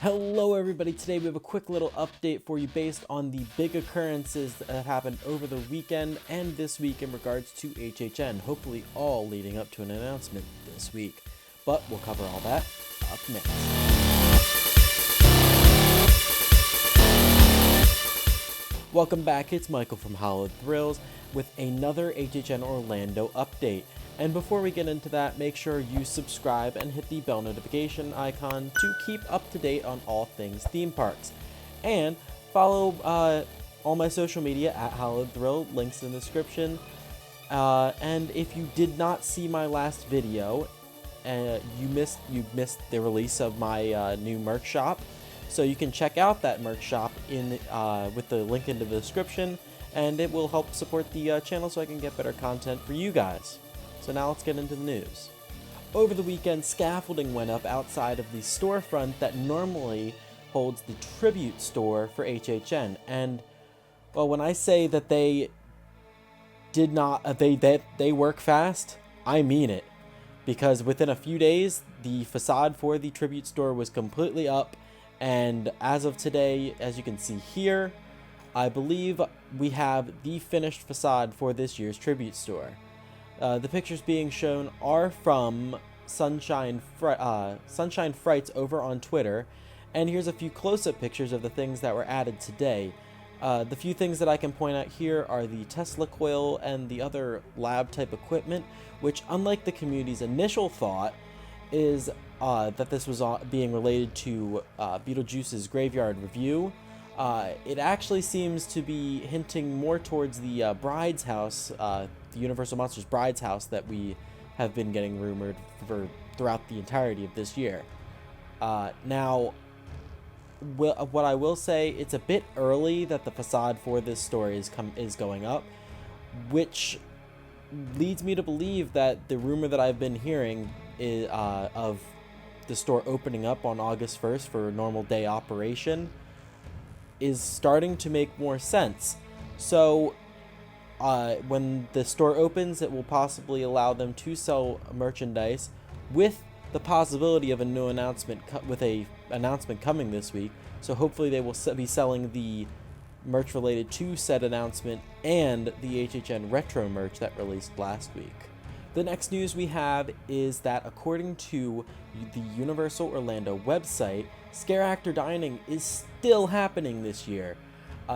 Hello everybody, today we have a quick little update for you based on the big occurrences that happened over the weekend and this week in regards to HHN, hopefully all leading up to an announcement this week. But we'll cover all that up next. Welcome back, it's Michael from Hallowed Thrills with another HHN Orlando update. And before we get into that, make sure you subscribe and hit the bell notification icon to keep up to date on all things theme parks. And follow all my social media at Hallowed Thrill, links in the description. And if you did not see my last video, you missed the release of my new merch shop. So you can check out that merch shop with the link in the description, and it will help support the channel so I can get better content for you guys. So now let's get into the news. Over the weekend, scaffolding went up outside of the storefront that normally holds the tribute store for HHN. And well, when I say that they did not, they work fast, I mean it. Because within a few days, the facade for the tribute store was completely up. And as of today, as you can see here, I believe we have the finished facade for this year's tribute store. The pictures being shown are from Sunshine Frights over on Twitter, and here's a few close-up pictures of the things that were added today. The few things that I can point out here are the Tesla coil and the other lab-type equipment, which, unlike the community's initial thought, is that this was being related to Beetlejuice's Graveyard Review. It actually seems to be hinting more towards the Bride's House, the Universal Monsters Bride's House that we have been getting rumored for throughout the entirety of this year. Now, what I will say, it's a bit early that the facade for this story is going up, which leads me to believe that the rumor that I've been hearing is, of the store opening up on August 1st for a normal day operation is starting to make more sense. So when the store opens, it will possibly allow them to sell merchandise with the possibility of a new announcement with a announcement coming this week. So hopefully they will be selling the merch related to said announcement and the HHN retro merch that released last week. The next news we have is that according to the Universal Orlando website, Scare Actor Dining is still happening this year.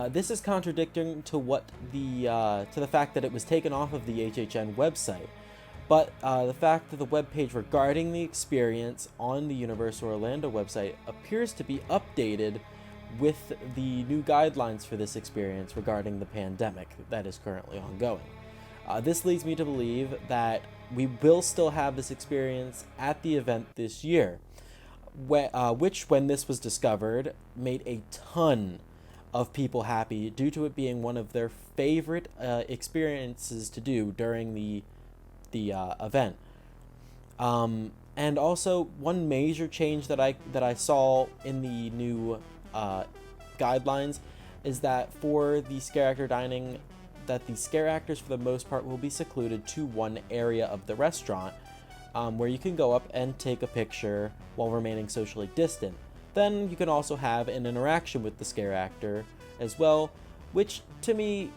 This is contradicting to the fact that it was taken off of the HHN website. But the fact that the webpage regarding the experience on the Universal Orlando website appears to be updated with the new guidelines for this experience regarding the pandemic that is currently ongoing. This leads me to believe that we will still have this experience at the event this year, which, when this was discovered, made a ton of people happy due to it being one of their favorite experiences to do during the event. And also, one major change that I saw in the new guidelines is that for the Scare Actor Dining, that the scare actors for the most part will be secluded to one area of the restaurant where you can go up and take a picture while remaining socially distant. Then you can also have an interaction with the scare actor as well, which to me,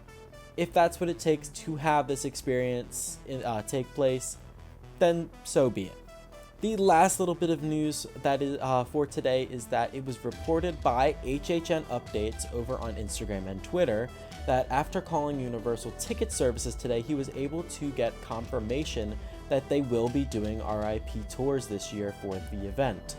if that's what it takes to have this experience take place, then so be it. The last little bit of news that is for today is that it was reported by HHN Updates over on Instagram and Twitter that after calling Universal Ticket Services today, he was able to get confirmation that they will be doing RIP tours this year for the event.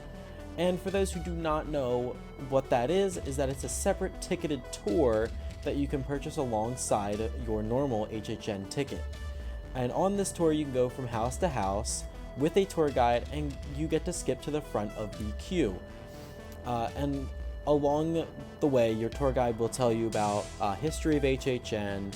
And for those who do not know what that is that it's a separate ticketed tour that you can purchase alongside your normal HHN ticket. And on this tour, you can go from house to house with a tour guide, and you get to skip to the front of the queue. And along the way, your tour guide will tell you about history of HHN,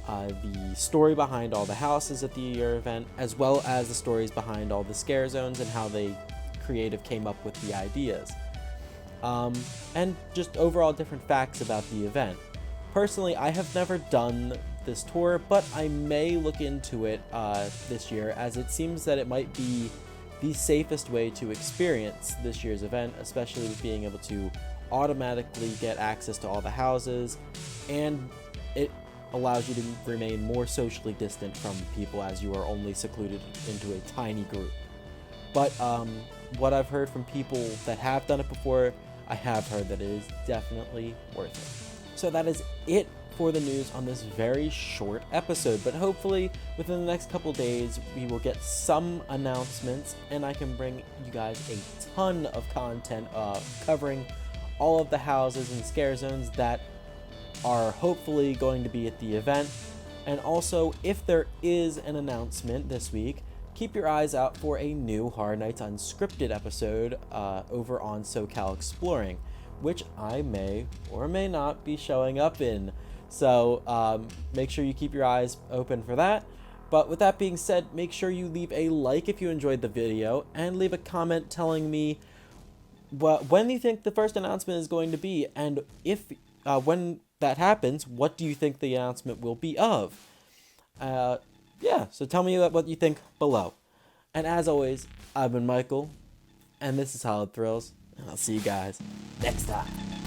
the story behind all the houses at the year event, as well as the stories behind all the scare zones and how they creative came up with the ideas. And just overall different facts about the event. Personally, I have never done this tour, but I may look into it this year, as it seems that it might be the safest way to experience this year's event, especially with being able to automatically get access to all the houses, and it allows you to remain more socially distant from people as you are only secluded into a tiny group. But what I've heard from people that have done it before, I have heard that it is definitely worth it. So that is it for the news on this very short episode, but hopefully within the next couple days we will get some announcements and I can bring you guys a ton of content covering all of the houses and scare zones that are hopefully going to be at the event. And also, if there is an announcement this week, keep your eyes out for a new Horror Nights Unscripted episode over on SoCalExploring, which I may or may not be showing up in. So make sure you keep your eyes open for that. But with that being said, make sure you leave a like if you enjoyed the video and leave a comment telling me when you think the first announcement is going to be, and if when that happens, what do you think the announcement will be of? Yeah, so tell me what you think below. And as always, I've been Michael, and this is Hallowed Thrills, and I'll see you guys next time.